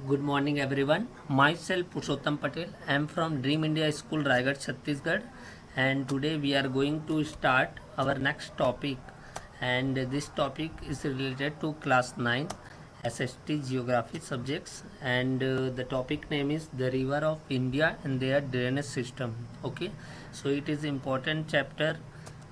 Good morning, everyone. Myself Purushottam Patel. I am from Dream India School, Raigad, Chhattisgarh, and today we are going to start our next topic. And this topic is related to class 9 SST Geography subjects, and the topic name is the River of India and their drainage system. Okay, so it is important chapter.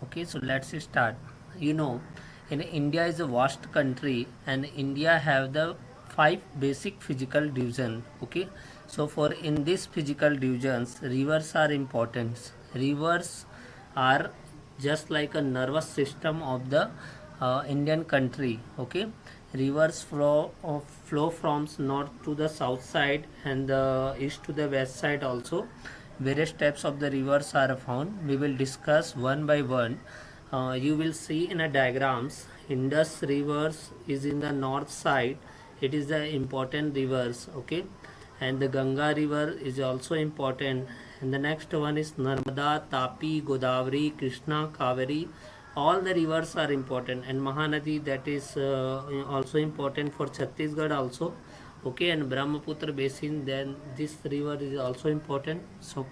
Okay, so let's start. You know, in India is a vast country, and India have the five basic physical division. Okay, so for in these physical divisions, rivers are important. Rivers are just like a nervous system of the Indian country. Okay, rivers flow from north to the south side and the east to the west side also. Various types of the rivers are found. We will discuss one by one. You will see in a diagrams. Indus rivers is in the north side. It is the important rivers. Okay, and the Ganga river is also important. And the next one is Narmada, Tapi, Godavari, Krishna, Kaveri. All the rivers are important, and Mahanadi, that is also important for Chhattisgarh also. Okay, and Brahmaputra basin, then this river is also important. So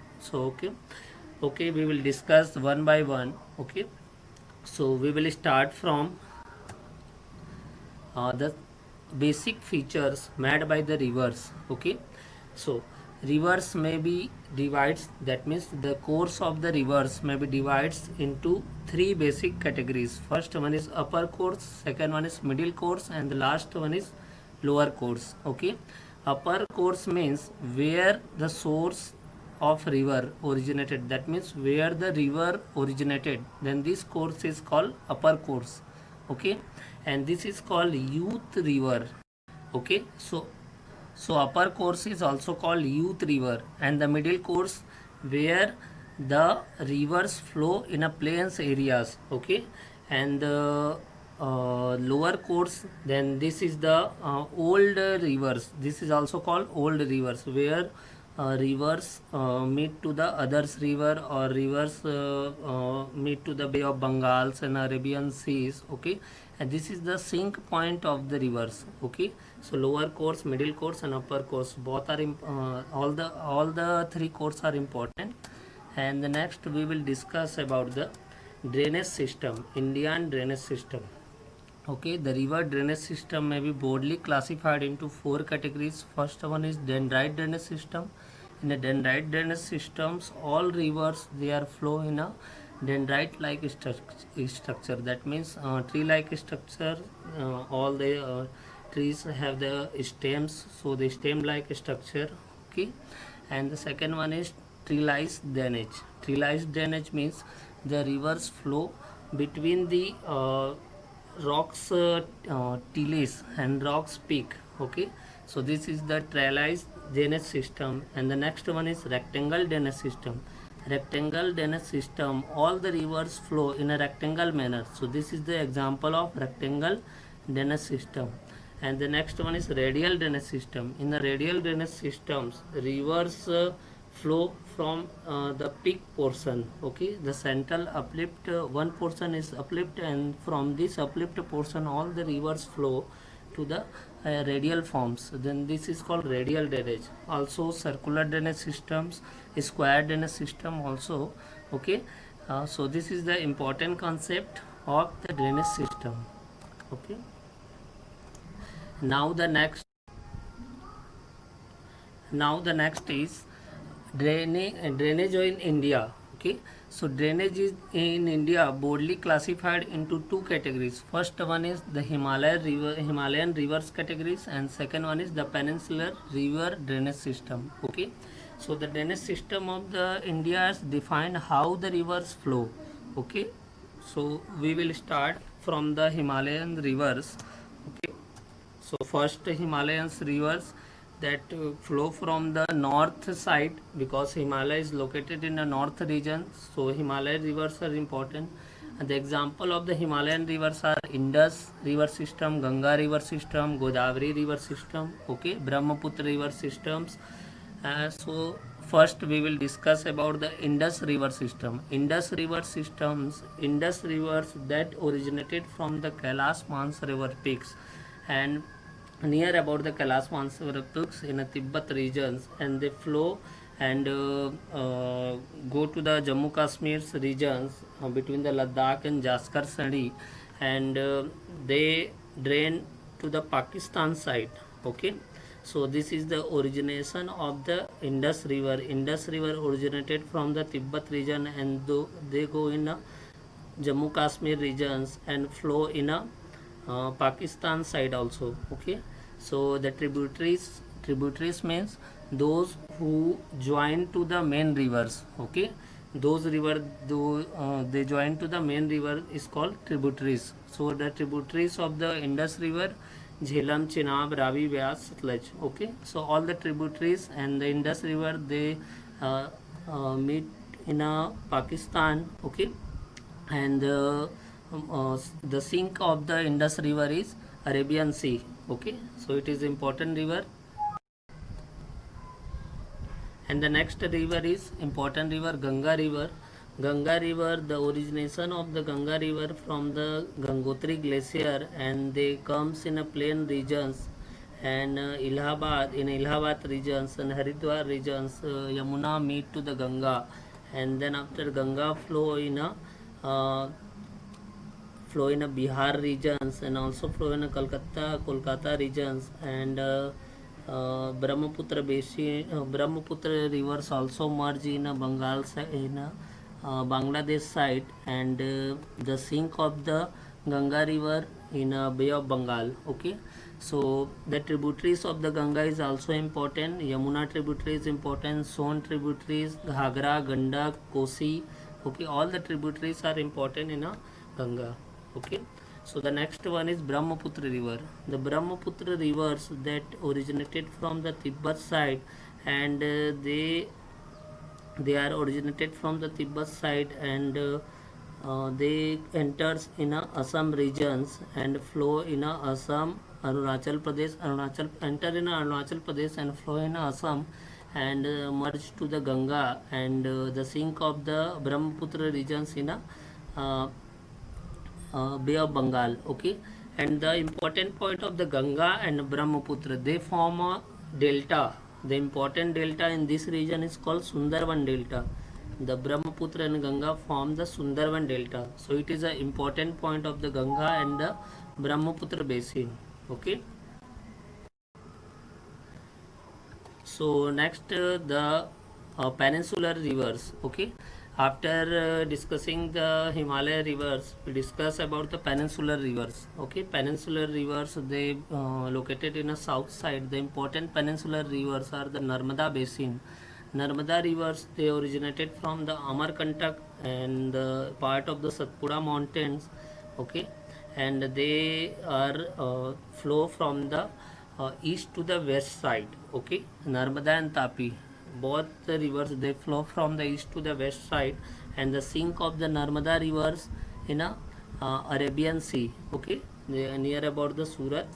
okay, we will discuss one by one. Okay, so we will start from the basic features made by the rivers. Okay, so rivers may be divides, that means the course of the rivers may be divides into three basic categories. First one is upper course, second one is middle course, and the last one is lower course. Okay, upper course means where the source of river originated, that means where the river originated, then this course is called upper course. Okay, and this is called youth river. Okay, so upper course is also called youth river, and the middle course where the rivers flow in a plains areas. Okay, and the lower course, then this is the old rivers. This is also called old rivers, where rivers meet to the others river, or rivers meet to the Bay of Bengals and Arabian seas. Okay, and this is the sink point of the rivers. Okay, so lower course, middle course, and upper course both are all the three courses are important. And the next we will discuss about the drainage system, Indian drainage system. Okay, the river drainage system may be broadly classified into four categories. First one is dendrite drainage system. In the dendrite drainage systems, all rivers they are flow in a dendrite-like structure. That means tree-like structure. All the trees have the stems, so the stem-like structure. Okay, and the second one is tree-like drainage. Tree-like drainage means the rivers flow between the rocks tillage and rocks peak. Okay, so this is the trellis drainage system. And the next one is rectangle drainage system. Rectangle drainage system, all the rivers flow in a rectangle manner, so this is the example of rectangle drainage system. And the next one is radial drainage system. In the radial drainage systems, rivers flow from the peak portion. Okay, the central uplift, one portion is uplift, and from this uplift portion all the rivers flow to the radial forms, then this is called radial drainage. Also circular drainage systems, square drainage system also. Okay, so this is the important concept of the drainage system. Okay, now the next is drainage in India. Okay, so drainage is in India broadly classified into two categories. First one is the Himalayan rivers categories, and second one is the peninsular river drainage system. Okay, so the drainage system of the India is defined how the rivers flow. Okay, so we will start from the Himalayan rivers. Okay, so first Himalayan rivers that flow from the north side, because Himalaya is located in the north region, so Himalayan rivers are important. And the example of the Himalayan rivers are Indus river system, Ganga river system, Godavari river system. Okay, Brahmaputra river systems. So first we will discuss about the Indus river system. Indus river systems, Indus rivers that originated from the Kailash Mans river peaks, and near about the Kailash Mansarovar in the Tibet regions, and they flow and go to the Jammu Kashmir regions between the Ladakh and Jaskar Sari, and they drain to the Pakistan side. Okay, so this is the origination of the Indus River. Indus River originated from the Tibet region, and they go in Jammu Kashmir regions and flow in a Pakistan side also. Okay, so the tributaries means those who join to the main rivers. Okay, those river they join to the main river is called tributaries. So the tributaries of the Indus River, Jhelum, Chenab, Ravi, Vyas, Satluj. Okay, so all the tributaries and the Indus River, they meet in Pakistan. Okay, and the sink of the Indus River is Arabian Sea. Okay, so it is important river. And the next river is important river, Ganga River. Ganga River, the origination of the Ganga River from the Gangotri Glacier, and they comes in a plain regions, and Allahabad regions and Haridwar regions, Yamuna meet to the Ganga, and then after Ganga uh, flow in a Bihar regions, and also flow in a Kolkata regions, and Brahmaputra basin, Brahmaputra rivers also merge in a Bangladesh side, and the sink of the Ganga river in a Bay of Bengal. Okay, so the tributaries of the Ganga is also important. Yamuna tributary is important. Son tributaries, Ghagra, Gandak, Kosi. Okay, all the tributaries are important in a Ganga. Okay, so the next one is Brahmaputra river. The Brahmaputra rivers that originated from the Tibet side, and they are originated from the Tibet side, and they enters in Assam regions and flow in Assam, Arunachal enter in Arunachal Pradesh and flow in Assam, and merge to the Ganga, and the sink of the Brahmaputra regions in Bay of Bengal. Okay, and the important point of the Ganga and Brahmaputra, they form a delta. The important delta in this region is called Sundarban Delta. The Brahmaputra and Ganga form the Sundarban Delta. So it is an important point of the Ganga and the Brahmaputra basin. Okay. So next the peninsular rivers. Okay, after discussing the Himalaya rivers, we discuss about the peninsular rivers. Okay, peninsular rivers, they located in a south side. The important peninsular rivers are the Narmada basin. Narmada rivers, they originated from the Amarkantak and part of the Satpura mountains. Okay, and they are flow from the east to the west side. Okay, Narmada and Tapi, both the rivers, they flow from the east to the west side, and the sink of the Narmada rivers in a Arabian Sea. Okay, they are near about the Surat.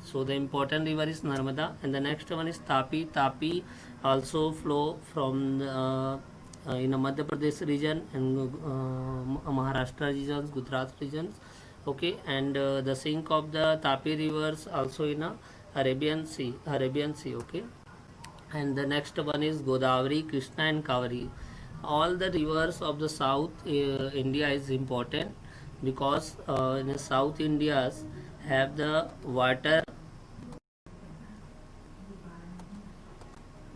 So the important river is Narmada, and the next one is Tapi. Tapi also flow from the, in a Madhya Pradesh region and Maharashtra regions, Gujarat regions. Okay, and the sink of the Tapi rivers also in a Arabian Sea. Okay, and the next one is Godavari, Krishna, and Kaveri. All the rivers of the South India is important, because in the South India's have the water,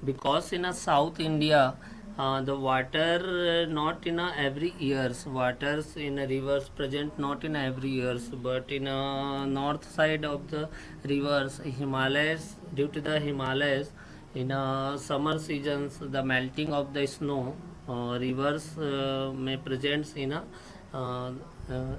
because in a South India the water not in a every years, waters in a rivers present not in every years, but in a north side of the rivers, Himalayas, due to the Himalayas, in summer seasons, the melting of the snow, rivers may present in a uh, uh,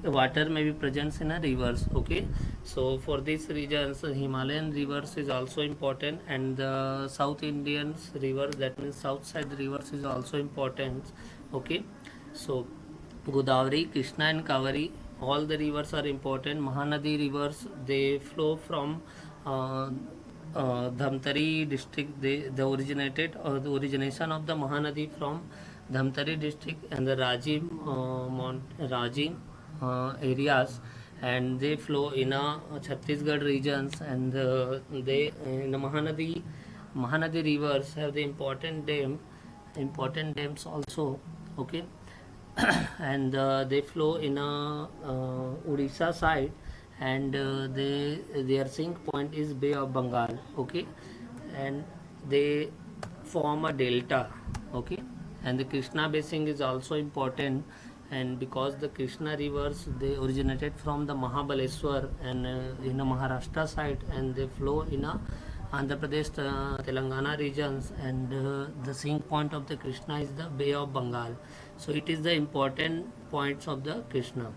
water may be present in a rivers. Okay, so for these regions, Himalayan rivers is also important, and the South Indian river, that means south side rivers, is also important. Okay, so Godavari, Krishna, and Kaveri, all the rivers are important. Mahanadi rivers, they flow from Dhamtari district. The originated, or the origination of the Mahanadi from Dhamtari district and the Rajim areas, and they flow in Chhattisgarh regions, and they in the Mahanadi rivers have the important dams also. Okay. And they flow in Odisha side, and their sink point is Bay of Bengal. Okay. And they form a delta. Okay. And the Krishna basin is also important, and because the Krishna rivers, they originated from the Mahabaleshwar and in the Maharashtra side, and they flow in Andhra Pradesh, Telangana regions, and the sink point of the Krishna is the Bay of Bengal. So it is the important points of the Krishna.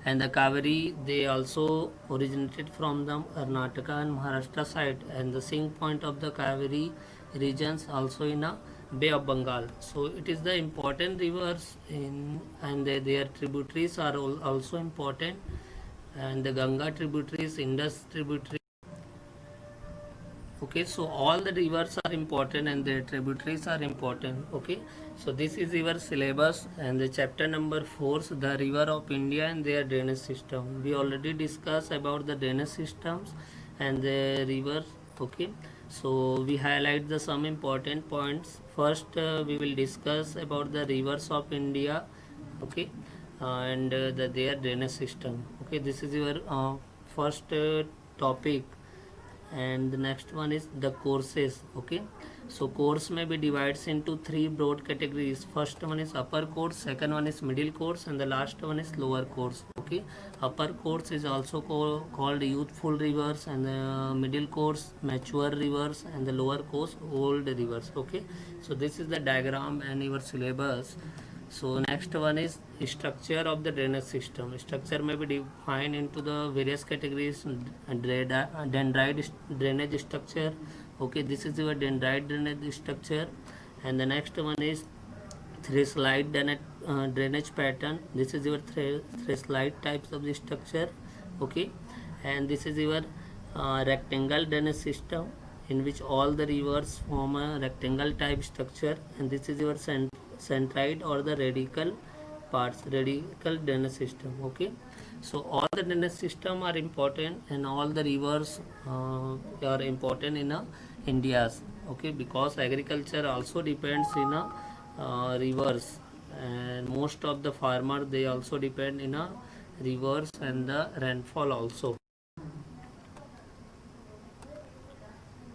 And the Kaveri, they also originated from the Karnataka and Maharashtra side, and the sink point of the Kaveri regions also in a Bay of Bengal. So it is the important rivers in, and their tributaries are also important, and the Ganga tributaries, Indus tributaries. Okay, so all the rivers are important and their tributaries are important. Okay, so this is your syllabus, and the chapter number 4, the river of India and their drainage system. We already discussed about the drainage systems and the rivers. Okay, so we highlight the some important points. First, we will discuss about the rivers of India. Okay, and their drainage system. Okay, this is your first topic. And the next one is the courses. Okay, so course may be divided into 3 broad categories. First one is upper course, second one is middle course, and the last one is lower course. Okay, upper course is also called youthful rivers, and the middle course mature rivers, and the lower course old rivers. Okay, so this is the diagram and your syllabus. So next one is structure of the drainage system. Structure may be defined into the various categories. Dendrite drainage structure. Okay, this is your dendrite drainage structure. And the next one is three-slide drainage pattern. This is your three-slide types of the structure. Okay, and this is your rectangle drainage system, in which all the rivers form a rectangle type structure, and this is your centroid or the radical drainage system. Okay, so all the drainage system are important, and all the rivers are important in India's. Okay, because agriculture also depends in rivers, and most of the farmers, they also depend in rivers and the rainfall also.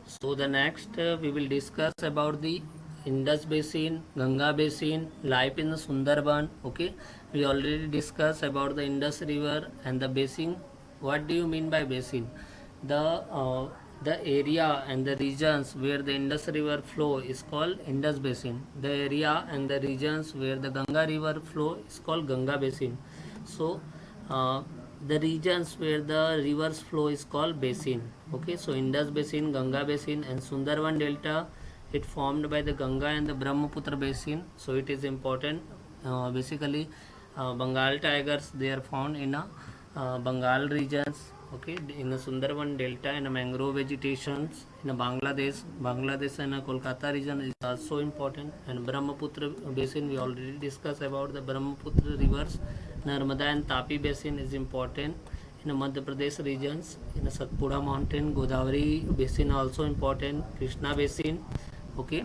So the next we will discuss about the Indus basin, Ganga basin, life in the Sundarban. Okay, we already discussed about the Indus river and the basin. What do you mean by basin? The area and the regions where the Indus river flow is called Indus basin. The area and the regions where the Ganga river flow is called Ganga basin. So the regions where the rivers flow is called basin. Okay, so Indus basin, Ganga basin, and Sundarban delta, it formed by the Ganga and the Brahmaputra basin. So it is important. Basically, Bengal tigers, they are found in Bengal regions. Okay, in the Sundarban delta and mangrove vegetations in Bangladesh and Kolkata region is also important. And Brahmaputra basin, we already discussed about the Brahmaputra rivers. Narmada and Tapi basin is important in the Madhya Pradesh regions. In the Satpura mountain, Godavari basin also important. Krishna basin. Okay,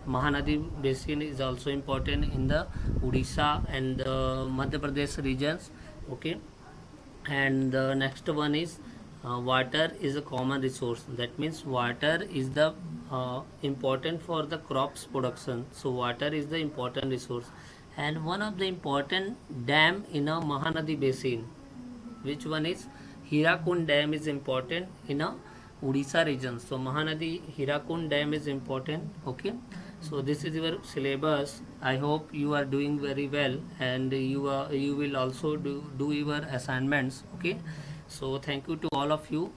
Mahanadi basin is also important in the Odisha and Madhya Pradesh regions. Okay, and the next one is water is a common resource. That means water is the important for the crops production. So water is the important resource, and one of the important dam in a Mahanadi basin, which one is Hirakund dam, is important in a Odisha region. So Mahanadi Hirakund dam is important. Okay, so this is your syllabus. I hope you are doing very well, and you will also do your assignments. Okay, so thank you to all of you.